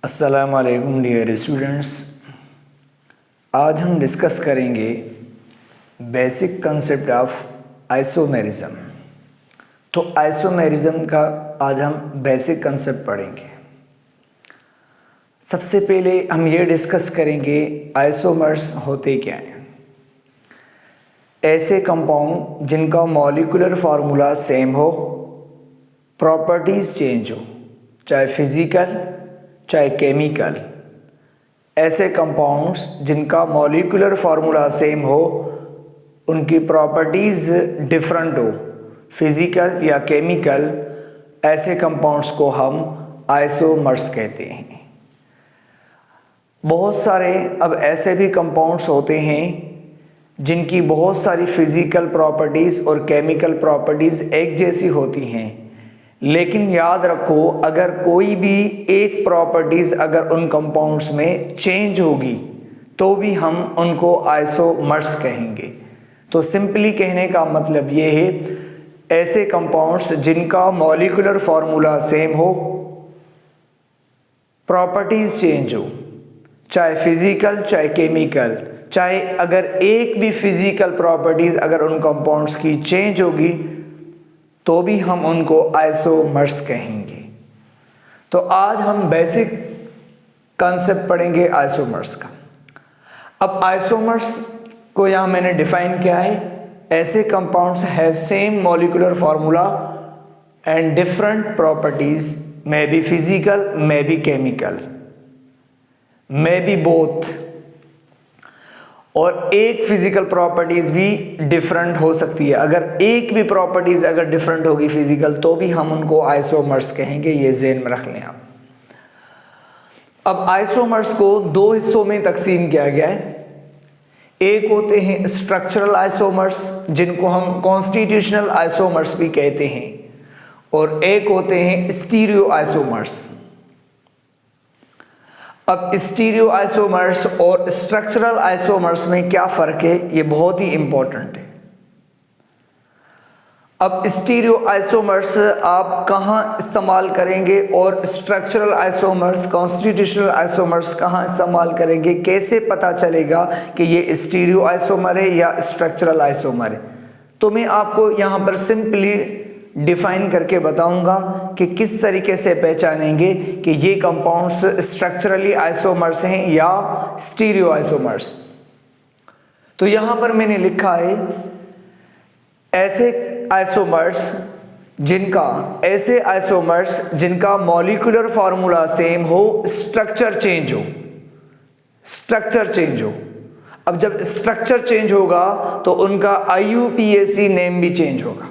अस्सलामुअलैकुम dear students. आज हम डिस्कस करेंगे बेसिक कंसेप्ट ऑफ आइसोमेरिज्म। तो आइसोमेरिज्म का आज हम बेसिक कंसेप्ट पढ़ेंगे। सबसे पहले हम ये डिस्कस करेंगे आइसोमर्स होते क्या हैं। ऐसे कंपाउंड जिनका मॉलिक्यूलर फार्मूला सेम हो, प्रॉपर्टीज़ चेंज हो, चाहे फिज़िकल चाहे केमिकल। ऐसे कंपाउंड्स जिनका मॉलिक्यूलर फार्मूला सेम हो, उनकी प्रॉपर्टीज़ डिफरेंट हो, फिज़िकल या केमिकल, ऐसे कंपाउंड्स को हम आइसोमर्स कहते हैं। बहुत सारे अब ऐसे भी कंपाउंड्स होते हैं जिनकी बहुत सारी फिज़िकल प्रॉपर्टीज़ और केमिकल प्रॉपर्टीज़ एक जैसी होती हैं, लेकिन याद रखो अगर कोई भी एक प्रॉपर्टीज़ अगर उन कंपाउंड्स में चेंज होगी तो भी हम उनको आइसोमर्स कहेंगे। तो सिंपली कहने का मतलब ये है, ऐसे कंपाउंड्स जिनका मॉलिक्यूलर फार्मूला सेम हो, प्रॉपर्टीज़ चेंज हो, चाहे फिज़िकल चाहे केमिकल, चाहे अगर एक भी फिज़िकल प्रॉपर्टीज़ अगर उन कंपाउंड्स की चेंज होगी तो भी हम उनको आइसोमर्स कहेंगे। तो आज हम बेसिक कंसेप्ट पढ़ेंगे आइसोमर्स का। अब आइसोमर्स को यहाँ मैंने डिफाइन किया है, ऐसे compounds have same molecular formula and different properties, may be physical may be chemical, may be both, और एक फिजिकल प्रॉपर्टीज भी डिफरेंट हो सकती है। अगर एक भी प्रॉपर्टीज अगर डिफरेंट होगी फिजिकल तो भी हम उनको आइसोमर्स कहेंगे। ये ज़हन में रख लें आप। अब आइसोमर्स को दो हिस्सों में तकसीम किया गया है। एक होते हैं स्ट्रक्चरल आइसोमर्स जिनको हम कॉन्स्टिट्यूशनल आइसोमर्स भी कहते हैं, और एक होते हैं स्टीरियो आइसोमर्स। अब स्टीरियो आइसोमर्स और स्ट्रक्चरल आइसोमर्स में क्या फ़र्क है, ये बहुत ही इंपॉर्टेंट है। अब स्टीरियो आइसोमर्स आप कहाँ इस्तेमाल करेंगे और स्ट्रक्चरल आइसोमर्स, कॉन्स्टिट्यूशनल आइसोमर्स कहाँ इस्तेमाल करेंगे, कैसे पता चलेगा कि ये स्टीरियो आइसोमर है या स्ट्रक्चरल आइसोमर है, तो मैं आपको यहाँ पर सिंपली डिफाइन करके बताऊंगा कि किस तरीके से पहचानेंगे कि ये कंपाउंड्स स्ट्रक्चरली आइसोमर्स हैं या स्टीरियो आइसोमर्स। तो यहाँ पर मैंने लिखा है ऐसे आइसोमर्स जिनका मॉलिक्यूलर फार्मूला सेम हो, स्ट्रक्चर चेंज हो। अब जब स्ट्रक्चर चेंज होगा तो उनका IUPAC नेम भी चेंज होगा।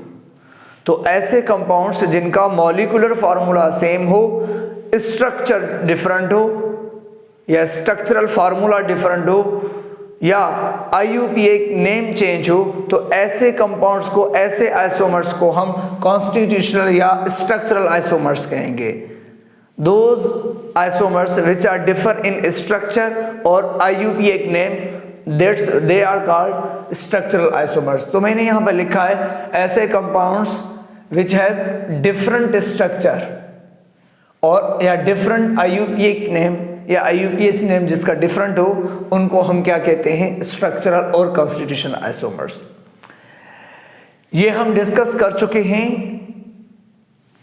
तो ऐसे कंपाउंड्स जिनका मॉलिक्यूलर फार्मूला सेम हो, स्ट्रक्चर डिफरेंट हो या स्ट्रक्चरल फार्मूला डिफरेंट हो या IUPAC नेम चेंज हो, तो ऐसे कंपाउंड्स को, ऐसे आइसोमर्स को हम कॉन्स्टिट्यूशनल या स्ट्रक्चरल आइसोमर्स कहेंगे। Those isomers which are differ in structure और IUPAC name, they are called structural isomers। तो मैंने यहाँ पर लिखा है ऐसे compounds which have different structure और या different IUPAC name या IUPAC name जिसका different हो, उनको हम क्या कहते हैं, structural और constitutional isomers। ये हम डिस्कस कर चुके हैं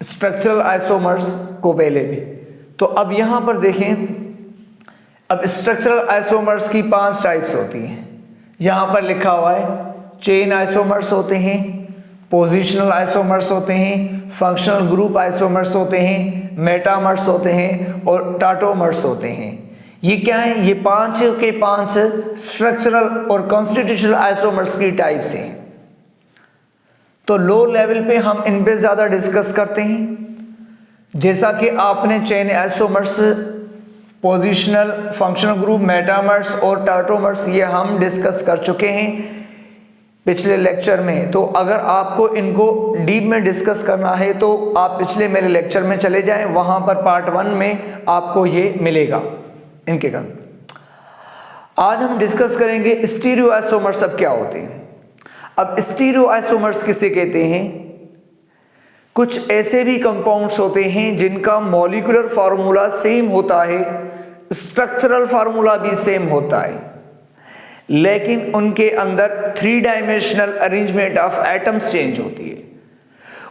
structural isomers को पहले भी। तो अब यहाँ पर देखें, अब स्ट्रक्चरल आइसोमर्स की 5 टाइप्स होती हैं। यहाँ पर लिखा हुआ है चेन आइसोमर्स होते हैं, पोजिशनल आइसोमर्स होते हैं, फंक्शनल ग्रुप आइसोमर्स होते हैं, मेटामर्स होते हैं और टाटोमर्स होते हैं। ये क्या है, ये 5 के 5 स्ट्रक्चरल और कॉन्स्टिट्यूशनल आइसोमर्स की टाइप्स हैं। तो लो लेवल पे हम इन पे ज़्यादा डिस्कस करते हैं। जैसा कि आपने chain isomers, positional, functional group, metamers और टाटोमर्स ये हम डिस्कस कर चुके हैं पिछले लेक्चर में। तो अगर आपको इनको डीप में डिस्कस करना है तो आप पिछले मेरे लेक्चर में चले जाएं, वहाँ पर पार्ट 1 में आपको ये मिलेगा इनके कारण। आज हम डिस्कस करेंगे स्टीरियो आइसोमर्स अब क्या होते हैं। अब स्टीरियो आइसोमर्स किसे कहते हैं, कुछ ऐसे भी कंपाउंड्स होते हैं जिनका मॉलिक्यूलर फार्मूला सेम होता है, स्ट्रक्चरल फार्मूला भी सेम होता है, लेकिन उनके अंदर 3 dimensional arrangement of atoms change होती है।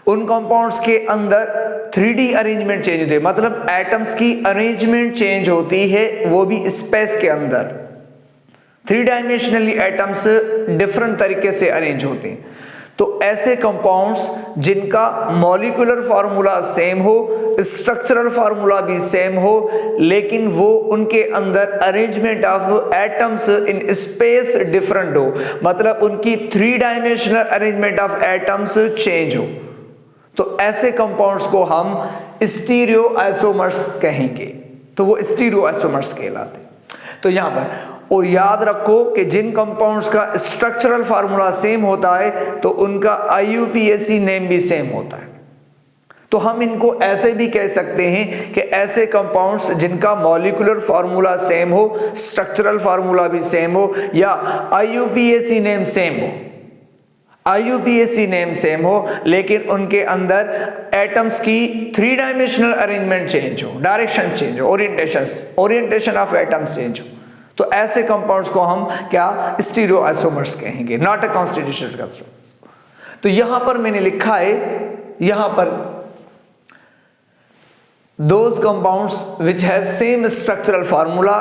उन कंपाउंड्स के अंदर 3D अरेंजमेंट चेंज होती है, मतलब एटम्स की अरेंजमेंट चेंज होती है, वो भी स्पेस के अंदर 3 डायमेंशनली एटम्स डिफरेंट तरीके से अरेंज होते हैं। तो ऐसे कंपाउंड्स जिनका मॉलिक्यूलर फार्मूला सेम हो, स्ट्रक्चरल फार्मूला भी सेम हो, लेकिन वो उनके अंदर arrangement of atoms in space different हो, मतलब उनकी 3 dimensional arrangement of atoms change हो, तो ऐसे कंपाउंड्स को हम स्टीरियो आइसोमर्स कहेंगे। तो वो स्टीरियो आइसोमर्स कहलाते हैं। तो यहां पर और याद रखो कि जिन कंपाउंड्स का स्ट्रक्चरल फार्मूला सेम होता है तो उनका IUPAC नेम भी सेम होता है। तो हम इनको ऐसे भी कह सकते हैं कि ऐसे कंपाउंड्स जिनका मॉलिक्यूलर फार्मूला सेम हो, स्ट्रक्चरल फार्मूला भी सेम हो, या IUPAC नेम सेम हो, IUPAC नेम सेम हो, लेकिन उनके अंदर एटम्स की 3 डायमेंशनल अरेंजमेंट चेंज हो, डायरेक्शन चेंज हो, ओरिएंटेशन ऑफ एटम्स चेंज हो, तो ऐसे कंपाउंड्स को हम क्या स्टीरियो आइसोमर्स कहेंगे, नॉट अ कॉन्स्टिट्यूशनल कंस्ट्रक्ट्स। तो यहां पर मैंने लिखा है, यहां पर those compounds which have same structural formula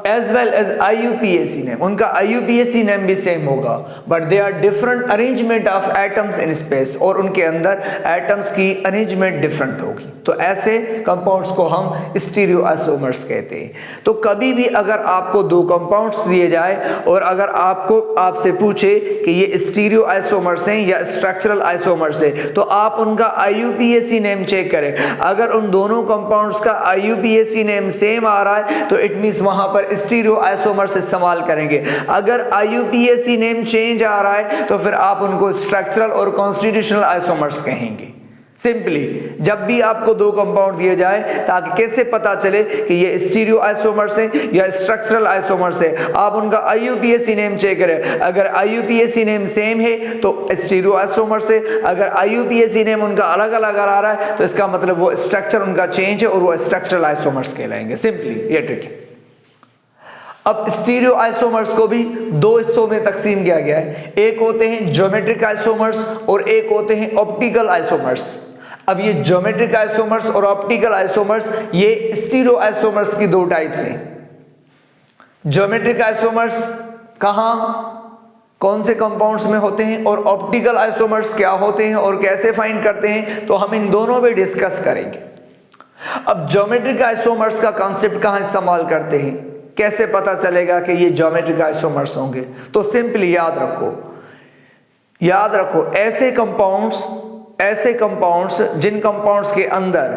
as well as IUPAC name, उनका IUPAC नेम भी सेम होगा, but they are different arrangement of atoms in space, और उनके अंदर एटम्स की अरेंजमेंट डिफरेंट होगी। तो ऐसे कंपाउंड्स को हम स्टीरियो आइसोमर्स कहते हैं। तो कभी भी अगर आपको 2 कंपाउंड्स दिए जाए और अगर आपसे पूछे कि ये स्टीरियो आइसोमर्स हैं या स्ट्रक्चरल आइसोमर्स है, तो आप उनका IUPAC नेम चेक करें। अगर उन दोनों कंपाउंड्स का IUPAC नेम सेम आ रहा है तो इट मींस वहां पर स्टीरियो आइसोमर्स इस्तेमाल करेंगे। अगर IUPAC नेम चेंज आ रहा है तो फिर आप उनको स्ट्रक्चरल और कॉन्स्टिट्यूशनल आइसोमर्स कहेंगे। सिंपली जब भी आपको 2 कंपाउंड दिए जाए, ताकि कैसे पता चले कि ये स्टीरियो आइसोमर्स है या स्ट्रक्चरल आइसोमर्स है, आप उनका IUPAC नेम चेक करें। अगर IUPAC नेम सेम है तो स्टीरियो आइसोमर्स है, अगर IUPAC नेम उनका अलग अलग आ रहा है तो इसका मतलब वो स्ट्रक्चर उनका चेंज है और वो स्ट्रक्चरल आइसोमर्स कहलाएंगे। सिंपली ये ट्रिक है। अब स्टीरियो आइसोमर्स को भी 2 हिस्सों में तकसीम किया गया है, एक होते हैं ज्योमेट्रिक आइसोमर्स और एक होते हैं ऑप्टिकल आइसोमर्स। अब ये ज्योमेट्रिक आइसोमर्स और ऑप्टिकल आइसोमर्स ये स्टीरियो आइसोमर्स की 2 टाइप्स हैं। ज्योमेट्रिक आइसोमर्स कहां कौन से कंपाउंड्स में होते हैं और ऑप्टिकल आइसोमर्स क्या होते हैं और कैसे फाइंड करते हैं, तो हम इन दोनों पे डिस्कस करेंगे। अब ज्योमेट्रिक आइसोमर्स का कॉन्सेप्ट कहां इस्तेमाल करते हैं, कैसे पता चलेगा कि ये ज्योमेट्रिक आइसोमर्स होंगे, तो सिंपली याद रखो ऐसे कंपाउंड्स जिन कंपाउंड्स के अंदर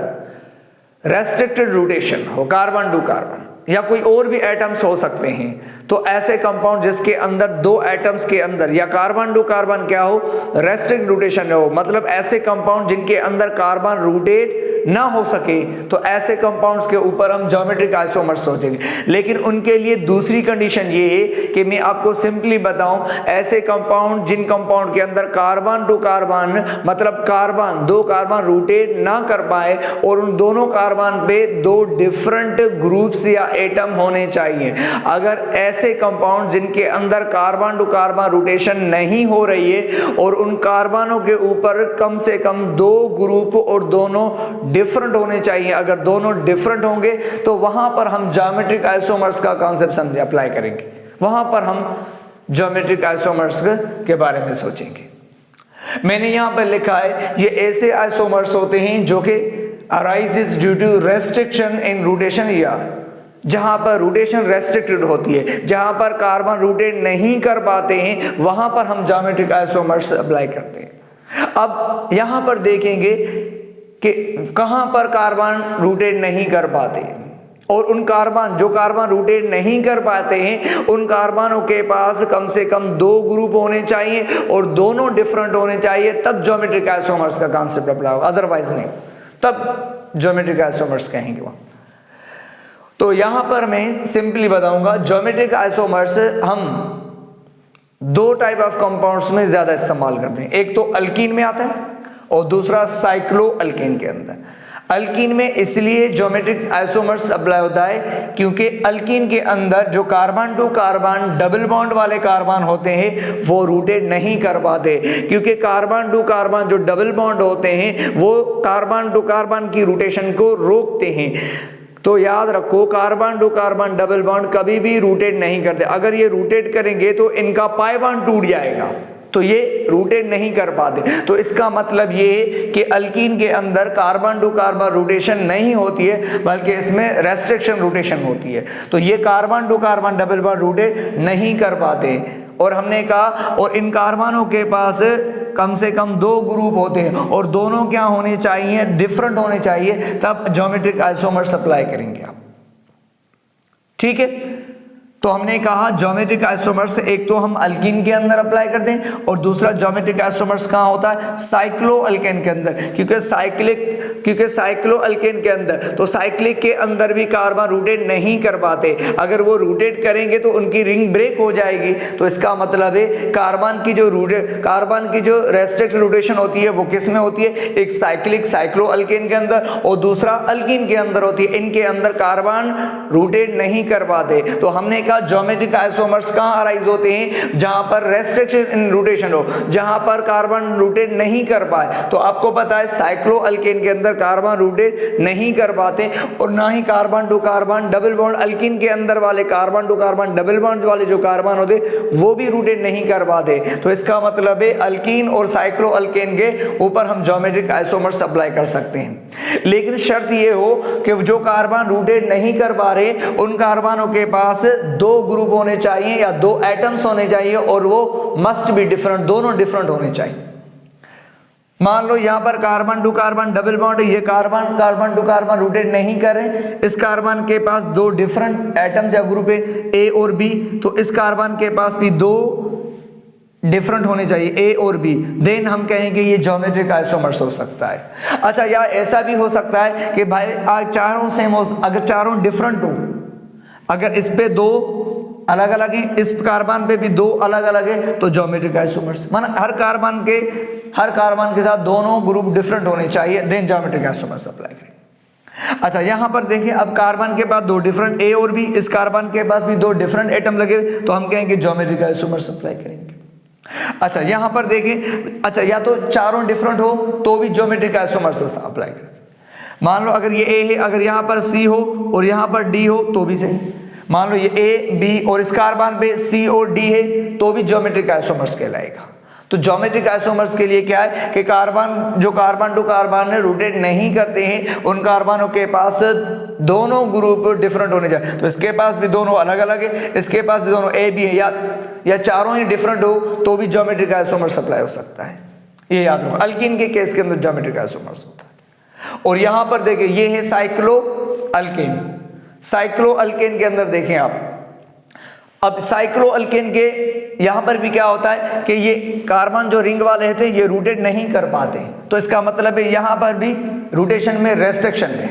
रेस्ट्रिक्टेड रोटेशन हो, कार्बन टू कार्बन या कोई और भी एटम्स हो सकते हैं, तो ऐसे कंपाउंड जिसके अंदर 2 एटम्स के अंदर या कार्बन टू कार्बन क्या हो, रेस्ट्रिक्टेड रोटेशन हो, मतलब ऐसे कंपाउंड जिनके अंदर कार्बन रोटेट ना हो सके, तो ऐसे कंपाउंड्स के ऊपर हम ज्योमेट्रिक आइसोमर्स सोचेंगे। लेकिन उनके लिए दूसरी कंडीशन ये है कि मैं आपको सिंपली बताऊं, ऐसे कंपाउंड जिन कंपाउंड के अंदर कार्बन टू कार्बन मतलब कार्बन 2 कार्बन रोटेट ना कर पाए और उन दोनों कार्बन पे 2 डिफरेंट ग्रुप्स या एटम होने चाहिए। अगर ऐसे कंपाउंड जिनके अंदर कार्बन टू कार्बन रोटेशन नहीं हो रही है और उन कार्बनों के ऊपर कम से कम 2 ग्रुप और दोनों डिफरेंट होने चाहिए, अगर दोनों डिफरेंट होंगे तो वहां पर हम ज्योमेट्रिक आइसोमर्स का कॉन्सेप्ट समझ अप्लाई करेंगे, वहां पर हम ज्योमेट्रिक आइसोमर्स के बारे में सोचेंगे। मैंने यहां पर लिखा है ये ऐसे आइसोमर्स होते हैं जो कि arises due to restriction in rotation, या जहां पर रोटेशन रेस्ट्रिक्टेड होती है, जहां पर कार्बन रोटेट नहीं कर पाते हैं, वहां पर हम ज्योमेट्रिक आइसोमर्स अप्लाई करते हैं। अब यहां पर देखेंगे कि कहां पर कार्बन रोटेट नहीं कर पाते और उन कार्बन जो कार्बन रोटेट नहीं कर पाते हैं उन कार्बनों के पास कम से कम 2 ग्रुप होने चाहिए और दोनों डिफरेंट होने चाहिए, तब ज्योमेट्रिक आइसोमर्स का कॉन्सेप्ट अप्लाई होगा, अदरवाइज नहीं, तब ज्योमेट्रिक आइसोमर्स कहेंगे वहां। तो यहां पर मैं सिंपली बताऊंगा ज्योमेट्रिक आइसोमर्स हम 2 टाइप ऑफ कंपाउंड्स में ज्यादा इस्तेमाल करते हैं, एक तो अल्कीन में आता है और दूसरा साइक्लो अल्केन के अंदर। अल्कीन में इसलिए ज्योमेट्रिक आइसोमर्स अप्लाई होता है क्योंकि अल्कीन के अंदर जो carbon to carbon double bond वाले कार्बन होते हैं वो रोटेट नहीं कर पाते, क्योंकि कार्बन टू कार्बन जो डबल बॉन्ड होते हैं वो कार्बन टू कार्बन की रोटेशन को रोकते हैं। तो याद रखो, carbon to carbon double bond कभी भी रोटेट नहीं करते। अगर ये रोटेट करेंगे तो इनका पाई बॉन्ड टूट जाएगा, तो ये रोटेट नहीं कर पाते। तो इसका मतलब ये कि अल्कीन के अंदर कार्बन टू कार्बन रोटेशन नहीं होती है, बल्कि इसमें रेस्ट्रिक्शन रोटेशन होती है। तो ये carbon to carbon double bond rotate नहीं कर पाते। और हमने कहा, और इन कार्बनों के पास कम से कम 2 ग्रुप होते हैं और दोनों क्या होने चाहिए, डिफरेंट होने चाहिए, तब ज्योमेट्रिक आइसोमर्स अप्लाई करेंगे आप। ठीक है, तो हमने कहा ज्योमेट्रिक आइसोमर्स एक तो हम अल्कीन के अंदर अप्लाई करते हैं और दूसरा ज्योमेट्रिक आइसोमर्स कहाँ होता है, साइक्लो अल्केन के अंदर। क्योंकि साइक्लो अल्केन के अंदर, तो साइक्लिक के अंदर भी कार्बन रोटेट नहीं कर पाते। अगर वो रोटेट करेंगे तो उनकी रिंग ब्रेक हो जाएगी। तो इसका मतलब है कार्बन की जो रेस्ट्रिक्ट रोटेशन होती है वो किस में होती है, एक साइक्लिक साइक्लो अल्केन के अंदर और दूसरा अल्कीन के अंदर होती है। इनके अंदर कार्बन रोटेट नहीं कर पाते। तो हमने ज्योमेट्रिक आइसोमर्स कहां अराइज होते हैं, जहां पर रेस्ट्रिक्शन इन रोटेशन हो, जहां पर कार्बन रोटेट नहीं कर पाए। तो आपको पता है साइक्लो अल्केन के अंदर कार्बन रोटेट नहीं कर पाते और ना ही carbon to carbon double bond, alkene के अंदर वाले carbon to carbon double bond वाले जो कार्बन होते वो भी रोटेट नहीं कर पाते। तो इसका मतलब है अल्कीन और साइक्लो अल्केन के ऊपर हम ज्योमेट्रिक आइसोमर्स अप्लाई कर सकते हैं। लेकिन शर्त ये हो कि जो कार्बन रोटेट नहीं कर पा रहे उन कार्बनों के पास 2 ग्रुप होने चाहिए या 2 एटम्स होने चाहिए और वो मस्ट बी डिफरेंट, दोनों डिफरेंट होने चाहिए। मान लो यहां पर carbon to carbon double bond, ये कार्बन टू कार्बन रोटेट नहीं कर रहे, इस कार्बन के पास 2 डिफरेंट एटम्स या ग्रुप है ए और बी, तो इस कार्बन के पास भी 2 डिफरेंट होने चाहिए ए और बी, देन हम कहेंगे ये ज्योमेट्रिक आइसोमर्स हो सकता है। अच्छा, या ऐसा भी हो सकता है कि भाई चारों सेम हो, अगर चारों डिफरेंट हो, अगर इस पे 2 अलग अलग है, इस कार्बन पे भी 2 अलग अलग है, तो ज्योमेट्रिक आइसोमर्स, माना हर कार्बन के साथ दोनों ग्रुप डिफरेंट होने चाहिए, देन ज्योमेट्रिक आइसोमर्स अप्लाई करें। अच्छा, यहां पर देखिए, अब कार्बन के पास 2 डिफरेंट ए और बी, इस कार्बन के पास भी 2 डिफरेंट एटम लगे, तो हम कहेंगे ज्योमेट्रिक आइसोमर्स अप्लाई करेंगे। अच्छा, यहां पर देखिए, अच्छा या तो चारों डिफरेंट हो तो भी ज्योमेट्रिक आइसोमर्स अप्लाई करेंगे। मान लो अगर ये ए है, अगर यहां पर सी हो और यहां पर डी हो तो भी सही। मान लो ये ए बी और इस कार्बन पे सी और डी है तो भी ज्योमेट्रिक आइसोमर्स कहलाएगा। तो ज्योमेट्रिक आइसोमर्स के लिए क्या है कि कार्बन टू कार्बन ने रोटेट नहीं करते हैं, उन कार्बनों के पास दोनों ग्रुप डिफरेंट होने चाहिए। तो इसके पास भी दोनों अलग अलग है, इसके पास भी दोनों ए बी है, या चारों ही डिफरेंट हो तो भी ज्योमेट्रिक आइसोमर्स अप्लाई हो सकता है। ये याद रखो, अल्कीन के केस के अंदर ज्योमेट्रिक आइसोमर्स होता है। और यहां पर देखिए, ये है साइक्लो अल्केन। साइक्लो अल्केन के अंदर देखें आप, अब साइक्लो अल्केन के यहां पर भी क्या होता है कि ये कार्बन जो रिंग वाले थे ये रोटेट नहीं कर पाते, तो इसका मतलब है यहां पर भी रोटेशन में रेस्ट्रिक्शन है।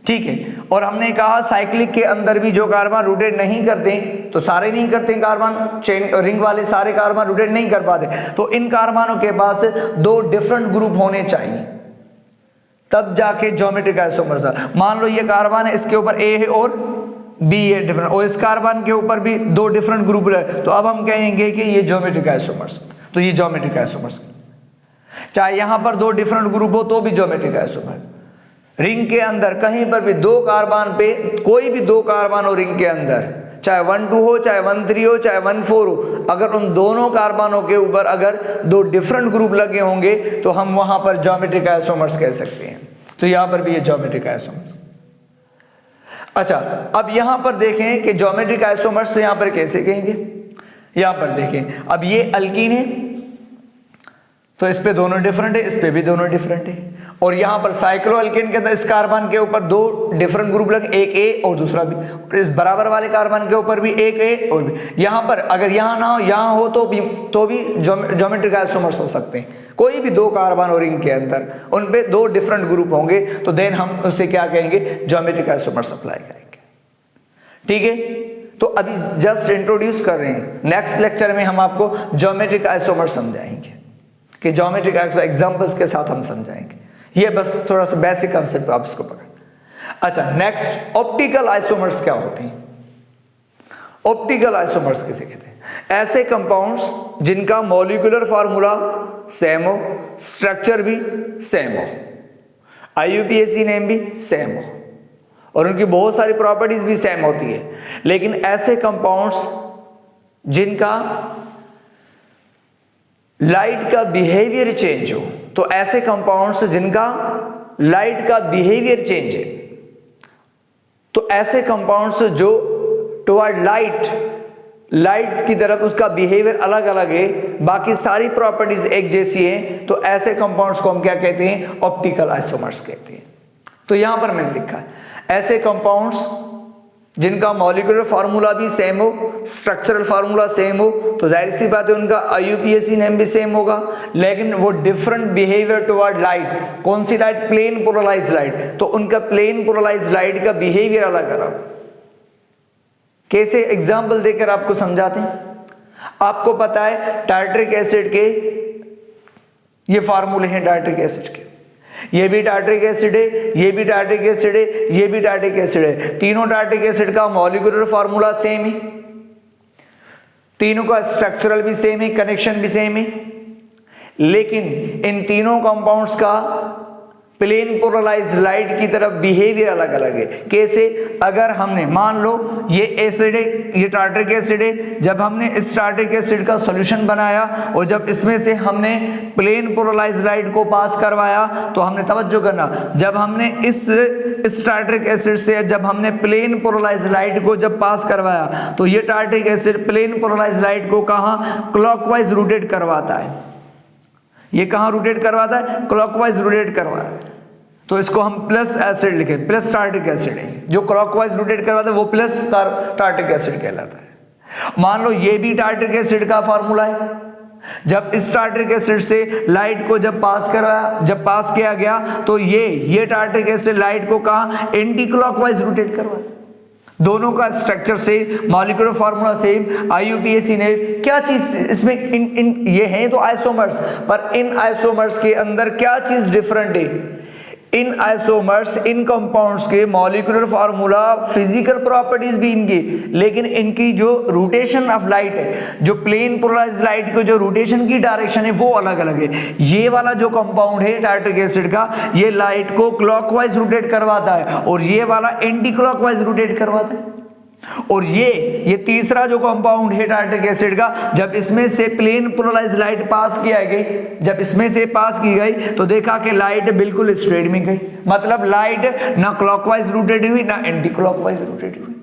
ठीक है, और हमने कहा साइक्लिक के अंदर भी जो कार्बन रोटेट नहीं करते, तो सारे नहीं करते कार्बन, चेन रिंग वाले सारे कार्बन रोटेट नहीं कर पाते, तो इन कार्बनों के पास 2 डिफरेंट ग्रुप होने चाहिए, तब जाके ज्योमेट्रिक आइसोमर्स। मान लो ये कार्बन है, इसके ऊपर ए है और बी है डिफरेंट, और इस कार्बन के ऊपर भी 2 डिफरेंट ग्रुप है, तो अब हम कहेंगे कि ये ज्योमेट्रिक आइसोमर्स। तो ये ज्योमेट्रिक आइसोमर्स, चाहे यहां पर 2 डिफरेंट ग्रुप हो तो भी ज्योमेट्रिक आइसोमर्स। रिंग के अंदर कहीं पर भी 2 कार्बन पे, कोई भी 2 कार्बन हो रिंग के अंदर, चाहे 1,2 हो, चाहे 1,3 हो, चाहे 1,4 हो, अगर उन दोनों कार्बनों के ऊपर अगर 2 डिफरेंट ग्रुप लगे होंगे तो हम वहां पर ज्योमेट्रिक आइसोमर्स कह सकते हैं। तो यहां पर भी ये ज्योमेट्रिक आइसोमर्स। अच्छा, अब यहां पर देखें कि ज्योमेट्रिक आइसोमर्स यहां पर कैसे कहेंगे। यहां पर देखें, अब ये अल्कीन है तो इस पे दोनों डिफरेंट है, इस पे भी दोनों डिफरेंट है, और यहां पर साइक्लो अल्केन के अंदर इस कार्बन के ऊपर 2 डिफरेंट ग्रुप लगे, एक ए और दूसरा बी, और इस बराबर वाले कार्बन के ऊपर भी एक ए और बी। यहां पर अगर यहां ना हो, यहां हो तो भी ज्योमेट्रिक आइसोमर्स हो सकते हैं। कोई भी 2 कार्बन और रिंग के अंदर उन पे 2 डिफरेंट ग्रुप होंगे, तो देन हम उससे क्या कहेंगे, ज्योमेट्रिक आइसोमर्स अप्लाई करेंगे। ठीक है, तो अभी जस्ट इंट्रोड्यूस कर रहे हैं, नेक्स्ट लेक्चर में हम आपको ज्योमेट्रिक आइसोमर्स समझाएंगे। कि ज्योमेट्रिक एग्जांपल्स के साथ हम समझाएंगे। ये बस थोड़ा सा बेसिक कंसेप्ट आप इसको पकड़। अच्छा, नेक्स्ट ऑप्टिकल आइसोमर्स क्या होते हैं? ऑप्टिकल आइसोमर्स किसे कहते हैं? ऐसे कंपाउंड्स जिनका मॉलिक्यूलर फार्मूला सेम हो, स्ट्रक्चर भी सेम हो, IUPAC नेम भी सेम हो और उनकी बहुत सारी प्रॉपर्टीज भी सेम होती है, लेकिन ऐसे कंपाउंड्स जिनका लाइट का बिहेवियर चेंज हो, तो ऐसे कंपाउंड्स जिनका लाइट का बिहेवियर चेंज है, तो ऐसे कंपाउंड्स जो टुवर्ड लाइट की तरफ उसका बिहेवियर अलग अलग है, बाकी सारी प्रॉपर्टीज एक जैसी हैं, तो ऐसे कंपाउंड्स को हम क्या कहते हैं? ऑप्टिकल आइसोमर्स कहते हैं। तो यहां पर मैंने लिखा है ऐसे कंपाउंड्स जिनका मॉलिक्यूलर फार्मूला भी सेम हो, स्ट्रक्चरल फार्मूला सेम हो, तो जाहिर सी बात है उनका IUPAC नेम भी सेम होगा, लेकिन वो डिफरेंट बिहेवियर टुवर्ड लाइट। कौन सी लाइट? Plane polarised light. तो उनका प्लेन पोलराइज्ड लाइट का बिहेवियर अलग अलग। कैसे? एग्जाम्पल देकर आपको समझाते हैं। आपको पता है टार्टरिक एसिड के ये फार्मूले हैं, टार्टरिक एसिड के, ये भी टार्टरिक एसिड है, ये भी टार्टरिक एसिड है, ये भी टार्टरिक एसिड है। तीनों टार्टरिक एसिड का मॉलिक्यूलर फार्मूला सेम है, तीनों का स्ट्रक्चरल भी सेम है, कनेक्शन भी सेम है, लेकिन इन तीनों कंपाउंड्स का प्लेन पोलराइज्ड लाइट की तरफ बिहेवियर अलग अलग है। कैसे? अगर हमने मान लो ये एसिड है, ये टार्टरिक एसिड है, जब हमने इस टार्टरिक एसिड का सॉल्यूशन बनाया और जब इसमें से हमने प्लेन पोलराइज्ड लाइट को पास करवाया, तो हमने तवज्जो करना, जब हमने इस टार्टरिक एसिड से जब हमने प्लेन पोलराइज्ड लाइट को जब पास करवाया, तो ये tartaric acid plane polarised light को कहाँ? क्लॉकवाइज रोटेट करवाता है। ये कहाँ रोटेट करवाता है? क्लॉकवाइज रोटेट करवाता है। तो इसको हम प्लस एसिड लिखे, प्लस टार्टरिक एसिड है, जो क्लॉकवाइज रोटेट करवाता है वो प्लस टार्टरिक एसिड कहलाता है। मान लो ये भी टार्टरिक एसिड का फार्मूला है, जब इस टार्टरिक एसिड से लाइट को जब पास किया गया, तो ये टार्टरिक एसिड लाइट को कहाँ? एंटी क्लॉकवाइज रोटेट करवाता है। दोनों का structure same, molecular formula same, IUPAC ने क्या चीज इसमें इन ये हैं तो आइसोमर्स, पर इन आइसोमर्स के अंदर क्या चीज डिफरेंट है? इन आइसोमर्स, इन कंपाउंड्स के मॉलिक्यूलर फार्मूला, फिजिकल प्रॉपर्टीज भी इनकी, लेकिन इनकी जो रोटेशन ऑफ लाइट है, जो प्लेन पोलराइज्ड लाइट को जो रोटेशन की डायरेक्शन है वो अलग अलग है। ये वाला जो कंपाउंड है टार्टरिक एसिड का, ये लाइट को क्लॉकवाइज रोटेट करवाता है और ये वाला एंटी क्लॉकवाइज रोटेट करवाता है। और ये तीसरा जो कंपाउंड है टार्टरिक एसिड का, जब इसमें से प्लेन पोलराइज्ड लाइट पास किया गई, जब इसमें से पास की गई, तो देखा कि लाइट बिल्कुल स्ट्रेट में गई, मतलब लाइट ना क्लॉकवाइज रोटेट हुई ना एंटी क्लॉकवाइज रोटेट हुई।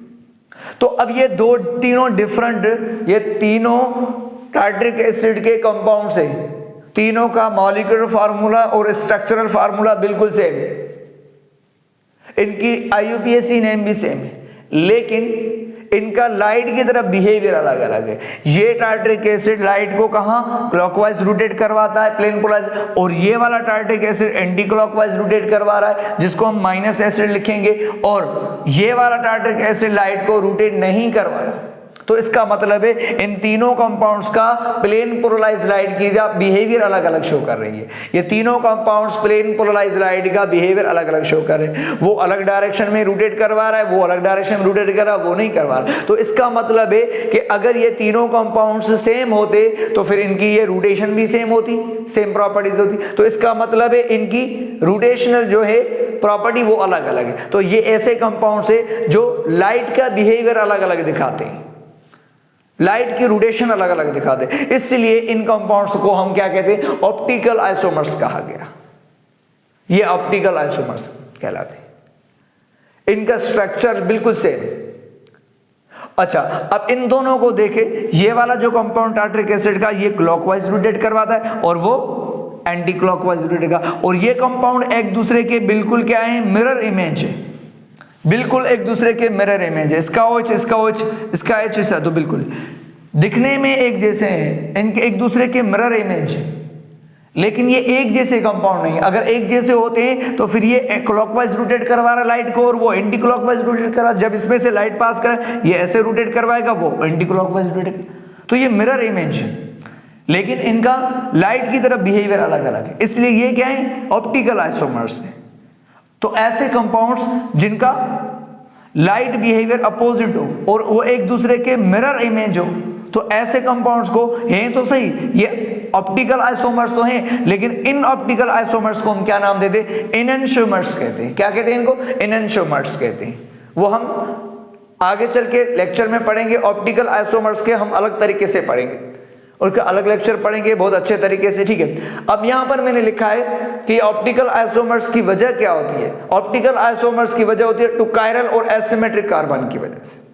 तो अब ये तीनों डिफरेंट, ये तीनों टार्टरिक एसिड के कंपाउंड्स है, तीनों का मॉलिक्यूलर फार्मूला और स्ट्रक्चरल फार्मूला बिल्कुल सेम है, इनकी IUPAC नेम भी सेम है, लेकिन इनका लाइट की तरफ बिहेवियर अलग अलग है। ये टार्टरिक एसिड लाइट को कहाँ? क्लॉकवाइज रोटेट करवाता है, प्लेन पोलराइज, और ये वाला tartaric acid anti clockwise rotate करवा रहा है, जिसको हम माइनस एसिड लिखेंगे, और ये वाला टार्टरिक एसिड लाइट को रोटेट नहीं करवा रहा। तो इसका मतलब है इन तीनों कंपाउंड्स का प्लेन पोलराइज्ड लाइट की बिहेवियर अलग अलग शो कर रही है। ये तीनों कंपाउंड्स प्लेन पोलराइज्ड लाइट का बिहेवियर अलग अलग शो कर रहे हैं। वो अलग डायरेक्शन में रोटेट करवा रहा है, वो अलग डायरेक्शन में रोटेट कर रहा है, वो नहीं करवा रहा। तो इसका मतलब है कि अगर ये तीनों कंपाउंड्स सेम होते तो फिर इनकी ये रोटेशन भी सेम होती, सेम प्रॉपर्टीज होती। तो इसका मतलब है इनकी रोटेशनल जो है प्रॉपर्टी वो अलग अलग है। तो ये ऐसे कंपाउंड्स है जो लाइट का बिहेवियर अलग अलग दिखाते हैं, लाइट की रोटेशन अलग अलग दिखाते हैं, इसलिए इन कंपाउंड्स को हम क्या कहते हैं? ऑप्टिकल आइसोमर्स कहा गया। ये ऑप्टिकल आइसोमर्स कहलाते हैं, इनका स्ट्रक्चर बिल्कुल सेम। अच्छा, अब इन दोनों को देखें, ये वाला जो कंपाउंड टार्टरिक एसिड का, ये क्लॉकवाइज रोटेट करवाता है और वो एंटी क्लॉकवाइज रोटेट का, और ये कंपाउंड एक दूसरे के बिल्कुल क्या है? मिरर इमेज है, बिल्कुल एक दूसरे के मिरर इमेज है। इसका OH, इसका OH, इसका H, इसका, तो बिल्कुल दिखने में एक जैसे हैं, इनके एक दूसरे के मिरर इमेज है, लेकिन ये एक जैसे कंपाउंड नहीं। अगर एक जैसे होते हैं तो फिर ये क्लॉकवाइज रोटेट करवा रहा लाइट को और वो एंटी क्लॉकवाइज रोटेट करा। जब इसमें से लाइट पास करे, ये ऐसे रोटेट करवाएगा, वो एंटी क्लॉकवाइज रोटेट। तो ये मिरर इमेज है, लेकिन इनका लाइट की तरफ बिहेवियर अलग अलग है, इसलिए ये क्या है, ऑप्टिकल आइसोमर्स है। तो ऐसे कंपाउंड्स जिनका लाइट बिहेवियर अपोजिट हो और वो एक दूसरे के मिरर इमेज हो, तो ऐसे कंपाउंड्स को हैं तो सही, ये ऑप्टिकल आइसोमर्स तो हैं, लेकिन इन ऑप्टिकल आइसोमर्स को हम क्या नाम देते हैं, एनेंटियोमर्स कहते हैं। क्या कहते हैं इनको, एनेंटियोमर्स कहते हैं। वो हम आगे चल के लेक्चर में पढ़ेंगे, ऑप्टिकल आइसोमर्स के हम अलग तरीके से पढ़ेंगे, उनका अलग लेक्चर पढ़ेंगे बहुत अच्छे तरीके से, ठीक है। अब यहां पर मैंने लिखा है कि ऑप्टिकल आइसोमर्स की वजह क्या होती है। ऑप्टिकल आइसोमर्स की वजह होती है टू कायरल और एसिमेट्रिक कार्बन की वजह से।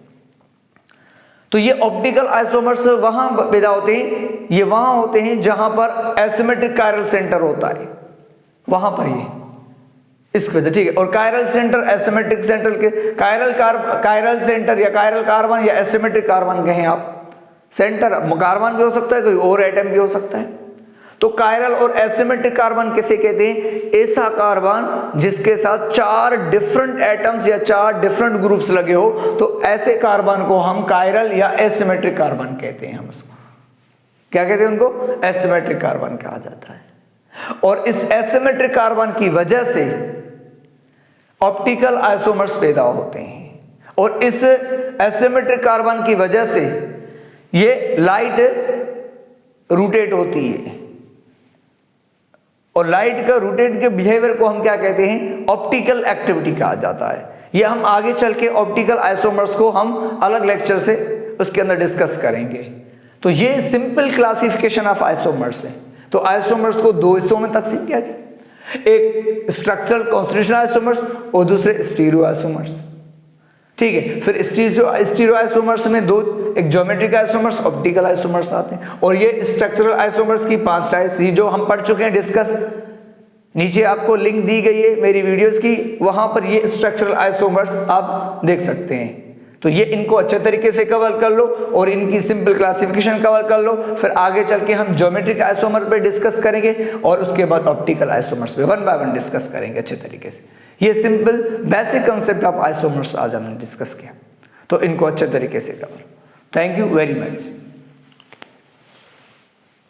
तो ये ऑप्टिकल आइसोमर्स वहां पैदा होते हैं, ये वहां होते हैं जहां पर एसिमेट्रिक कायरल सेंटर होता है, वहां पर ये इस वजह, ठीक है। और कायरल सेंटर एसिमेट्रिक सेंटर के कायरल सेंटर या कायरल कार्बन या एसिमेट्रिक कार्बन कहें आप, सेंटर कार्बन भी हो सकता है, कोई और एटम भी हो सकता है। तो कायरल और एसिमेट्रिक कार्बन किसे कहते हैं, ऐसा कार्बन जिसके साथ 4 डिफरेंट एटम्स या 4 डिफरेंट ग्रुप्स लगे हो, तो ऐसे कार्बन को हम कायरल या एसिमेट्रिक कार्बन कहते हैं। हम उसको क्या कहते हैं, उनको एसिमेट्रिक कार्बन कहा जाता है। और इस एसिमेट्रिक कार्बन की वजह से ऑप्टिकल आइसोमर्स पैदा होते हैं, और इस एसिमेट्रिक कार्बन की वजह से ये लाइट रोटेट होती है, और लाइट का रोटेट के बिहेवियर को हम क्या कहते हैं, ऑप्टिकल एक्टिविटी कहा जाता है। ये हम आगे चल के ऑप्टिकल आइसोमर्स को हम अलग लेक्चर से उसके अंदर डिस्कस करेंगे। तो ये सिंपल क्लासिफिकेशन ऑफ आइसोमर्स है। तो आइसोमर्स को 2 हिस्सों में तकसीम किया गया, एक स्ट्रक्चरल कॉन्स्टिट्यूशनल आइसोमर्स और दूसरे स्टीरियो आइसोमर्स, ठीक है। फिर स्टीरियो आइसोमर्स में 2, एक ज्योमेट्रिक आइसोमर्स, ऑप्टिकल आइसोमर्स आते हैं। और ये स्ट्रक्चरल आइसोमर्स की 5 टाइप्स, ये जो हम पढ़ चुके हैं डिस्कस, नीचे आपको लिंक दी गई है मेरी वीडियोस की, वहां पर ये स्ट्रक्चरल आइसोमर्स आप देख सकते हैं। तो ये इनको अच्छे तरीके से कवर कर लो और इनकी सिंपल क्लासिफिकेशन कवर कर लो। फिर आगे चल के हम ज्योमेट्रिक आइसोमर पे डिस्कस करेंगे और उसके बाद ऑप्टिकल आइसोमर्स पे 1 बाय 1 डिस्कस करेंगे अच्छे तरीके से। ये simple basic concept of isomers आज हमने डिस्कस किया, तो इनको अच्छे तरीके से cover. Thank you very much.